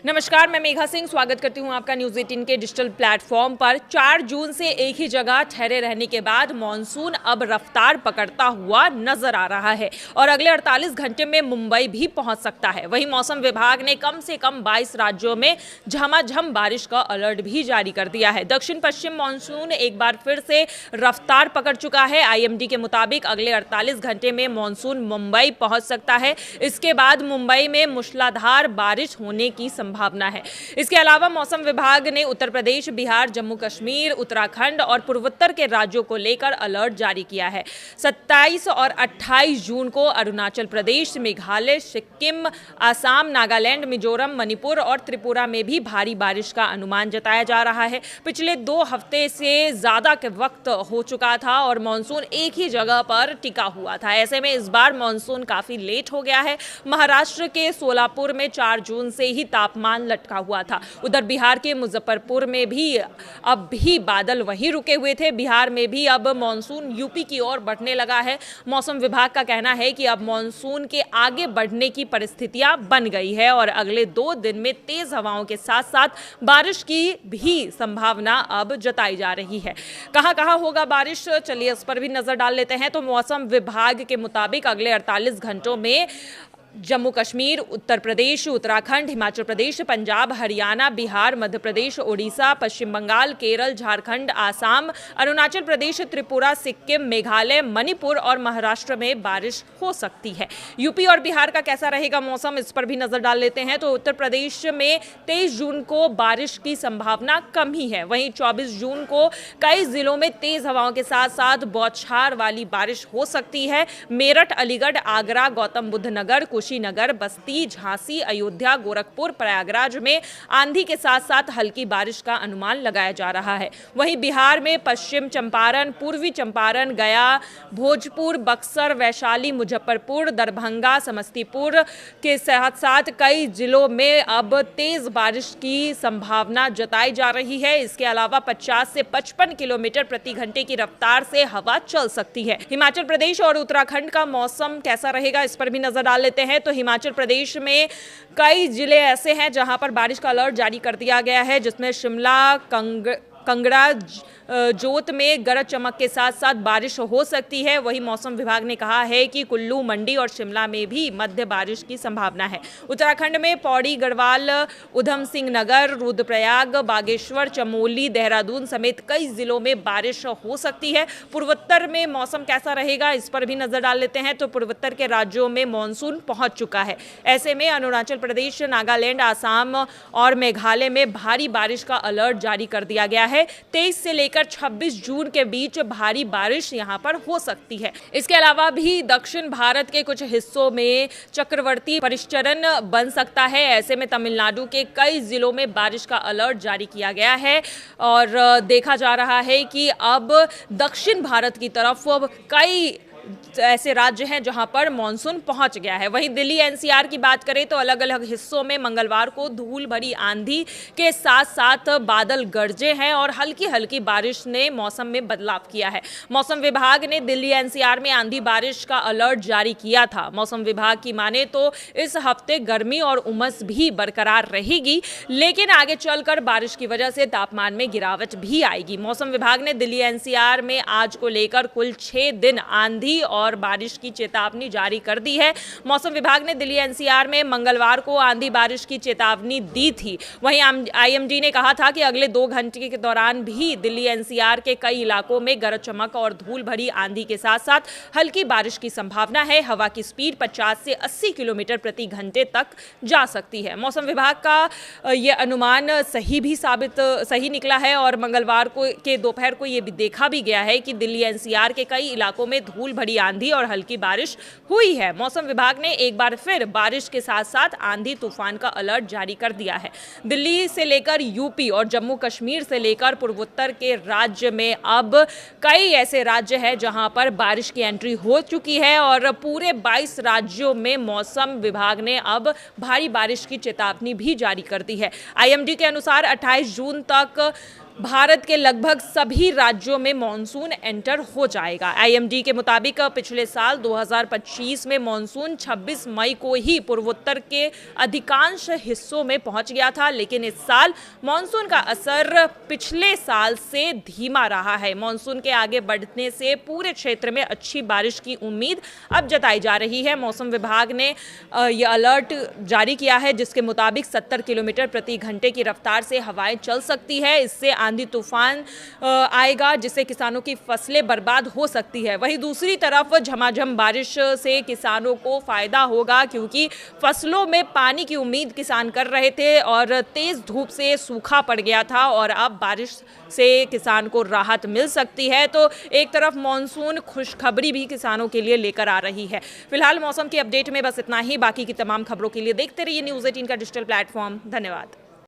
नमस्कार, मैं मेघा सिंह स्वागत करती हूं आपका न्यूज़ 18 के डिजिटल प्लेटफॉर्म पर। 4 जून से एक ही जगह ठहरे रहने के बाद मॉनसून अब रफ्तार पकड़ता हुआ नजर आ रहा है और अगले 48 घंटे में मुंबई भी पहुंच सकता है। वहीं मौसम विभाग ने कम से कम 22 राज्यों में झमाझम बारिश का अलर्ट भी जारी कर दिया है। दक्षिण पश्चिम मॉनसून एक बार फिर से रफ्तार पकड़ चुका है। IMD के मुताबिक अगले 48 घंटे में मॉनसून मुंबई पहुंच सकता है। इसके बाद मुंबई में मूसलाधार बारिश होने की संभावना है। इसके अलावा मौसम विभाग ने उत्तर प्रदेश, बिहार, जम्मू कश्मीर, उत्तराखंड और पूर्वोत्तर के राज्यों को लेकर अलर्ट जारी किया है। 27 और 28 जून को अरुणाचल प्रदेश, मेघालय, सिक्किम, असम, नागालैंड, मिजोरम, मणिपुर और त्रिपुरा में भी भारी बारिश का अनुमान जताया जा रहा है। पिछले 2 हफ्ते से ज्यादा के वक्त हो चुका था और मानसून एक ही जगह पर टिका हुआ था। ऐसे में इस बार मानसून काफी लेट हो गया है। महाराष्ट्र के सोलापुर में 4 जून से ही तापमान लटका हुआ था। उधर बिहार के मुजफ्फरपुर में भी अब भी बादल वहीं रुके हुए थे। बिहार में भी अब मानसून यूपी की ओर बढ़ने लगा है। मौसम विभाग का कहना है कि अब मानसून के आगे बढ़ने की परिस्थितियां बन गई है और अगले 2 दिन में तेज हवाओं के साथ साथ बारिश की भी संभावना अब जताई जा रही है। कहां कहां होगा बारिश, चलिए इस पर भी नजर डाल लेते हैं। तो मौसम विभाग के मुताबिक अगले 48 घंटों में जम्मू कश्मीर, उत्तर प्रदेश, उत्तराखंड, हिमाचल प्रदेश, पंजाब, हरियाणा, बिहार, मध्य प्रदेश, ओडिशा, पश्चिम बंगाल, केरल, झारखंड, आसाम, अरुणाचल प्रदेश, त्रिपुरा, सिक्किम, मेघालय, मणिपुर और महाराष्ट्र में बारिश हो सकती है। यूपी और बिहार का कैसा रहेगा मौसम, इस पर भी नजर डाल लेते हैं। तो उत्तर प्रदेश में 23 जून को बारिश की संभावना कम ही है। वहीं 24 जून को कई जिलों में तेज हवाओं के साथ साथ बौछार वाली बारिश हो सकती है। मेरठ, अलीगढ़, आगरा, गौतम बुद्ध नगर, कुशीनगर, बस्ती, झांसी, अयोध्या, गोरखपुर, प्रयागराज में आंधी के साथ साथ हल्की बारिश का अनुमान लगाया जा रहा है। वहीं बिहार में पश्चिम चंपारण, पूर्वी चंपारण, गया, भोजपुर, बक्सर, वैशाली, मुजफ्फरपुर, दरभंगा, समस्तीपुर के साथ साथ कई जिलों में अब तेज बारिश की संभावना जताई जा रही है। इसके अलावा 50 से 55 किलोमीटर प्रति घंटे की रफ्तार से हवा चल सकती है। हिमाचल प्रदेश और उत्तराखंड का मौसम कैसा रहेगा, इस पर भी नजर डाल लेते हैं। तो हिमाचल प्रदेश में कई जिले ऐसे हैं जहां पर बारिश का अलर्ट जारी कर दिया गया है, जिसमें शिमला, कांगड़ा, जोत में गरज चमक के साथ साथ बारिश हो सकती है। वहीं मौसम विभाग ने कहा है कि कुल्लू, मंडी और शिमला में भी मध्य बारिश की संभावना है। उत्तराखंड में पौड़ी, गढ़वाल, उधम सिंह नगर, रुद्रप्रयाग, बागेश्वर, चमोली, देहरादून समेत कई जिलों में बारिश हो सकती है। पूर्वोत्तर में मौसम कैसा रहेगा, इस पर भी नजर डाल लेते हैं। तो पूर्वोत्तर के राज्यों में मानसून पहुंच चुका है। ऐसे में अरुणाचल प्रदेश, नागालैंड, आसाम और मेघालय में भारी बारिश का अलर्ट जारी कर दिया गया है। 23 से लेकर 26 जून के बीच भारी बारिश यहां पर हो सकती है। इसके अलावा भी दक्षिण भारत के कुछ हिस्सों में चक्रवर्ती परिचरण बन सकता है। ऐसे में तमिलनाडु के कई जिलों में बारिश का अलर्ट जारी किया गया है और देखा जा रहा है कि अब दक्षिण भारत की तरफ कई ऐसे राज्य हैं जहां पर मानसून पहुंच गया है। वहीं दिल्ली NCR की बात करें तो अलग अलग हिस्सों में मंगलवार को धूल भरी आंधी के साथ साथ बादल गरजे हैं और हल्की हल्की बारिश ने मौसम में बदलाव किया है। मौसम विभाग ने दिल्ली NCR में आंधी बारिश का अलर्ट जारी किया था। मौसम विभाग की माने तो इस हफ्ते गर्मी और उमस भी बरकरार रहेगी, लेकिन आगे चलकर बारिश की वजह से तापमान में गिरावट भी आएगी। मौसम विभाग ने दिल्ली NCR में आज को लेकर कुल 6 दिन आंधी और बारिश की चेतावनी जारी कर दी है। मौसम विभाग ने दिल्ली NCR में मंगलवार को आंधी बारिश की चेतावनी दी थी। वहीं IMD ने कहा था कि अगले 2 घंटे के दौरान भी दिल्ली NCR के कई इलाकों में गरज चमक और धूल भरी आंधी के साथ साथ हल्की बारिश की संभावना है। हवा की स्पीड 50 से 80 किलोमीटर प्रति घंटे तक जा सकती है। मौसम विभाग का यह अनुमान सही निकला है और मंगलवार को के दोपहर को यह भी देखा भी गया है कि दिल्ली NCR के कई इलाकों में धूल भरी आंधी और हल्की बारिश हुई है। मौसम विभाग ने एक बार फिर बारिश के साथ साथ आंधी तूफान का अलर्ट जारी कर दिया है। दिल्ली से लेकर यूपी और जम्मू कश्मीर से लेकर पूर्वोत्तर के राज्य में अब कई ऐसे राज्य हैं जहां पर बारिश की एंट्री हो चुकी है और पूरे 22 राज्यों में मौसम विभाग ने अब भारी बारिश की चेतावनी भी जारी कर दी है। IMD के अनुसार 28 जून तक भारत के लगभग सभी राज्यों में मॉनसून एंटर हो जाएगा। आईएमडी के मुताबिक पिछले साल 2025 में मॉनसून 26 मई को ही पूर्वोत्तर के अधिकांश हिस्सों में पहुंच गया था, लेकिन इस साल मॉनसून का असर पिछले साल से धीमा रहा है। मॉनसून के आगे बढ़ने से पूरे क्षेत्र में अच्छी बारिश की उम्मीद अब जताई जा रही है। मौसम विभाग ने यह अलर्ट जारी किया है, जिसके मुताबिक 70 किलोमीटर प्रति घंटे की रफ्तार से हवाएं चल सकती है। इससे आंधी तूफान आएगा, जिससे किसानों की फसलें बर्बाद हो सकती है। वहीं दूसरी तरफ झमाझम बारिश से किसानों को फायदा होगा, क्योंकि फसलों में पानी की उम्मीद किसान कर रहे थे और तेज धूप से सूखा पड़ गया था, और अब बारिश से किसान को राहत मिल सकती है। तो एक तरफ मॉनसून खुशखबरी भी किसानों के लिए लेकर आ रही है। फिलहाल मौसम की अपडेट में बस इतना ही। बाकी की तमाम खबरों के लिए देखते रहिए न्यूज़ 18 का डिजिटल प्लेटफॉर्म। धन्यवाद।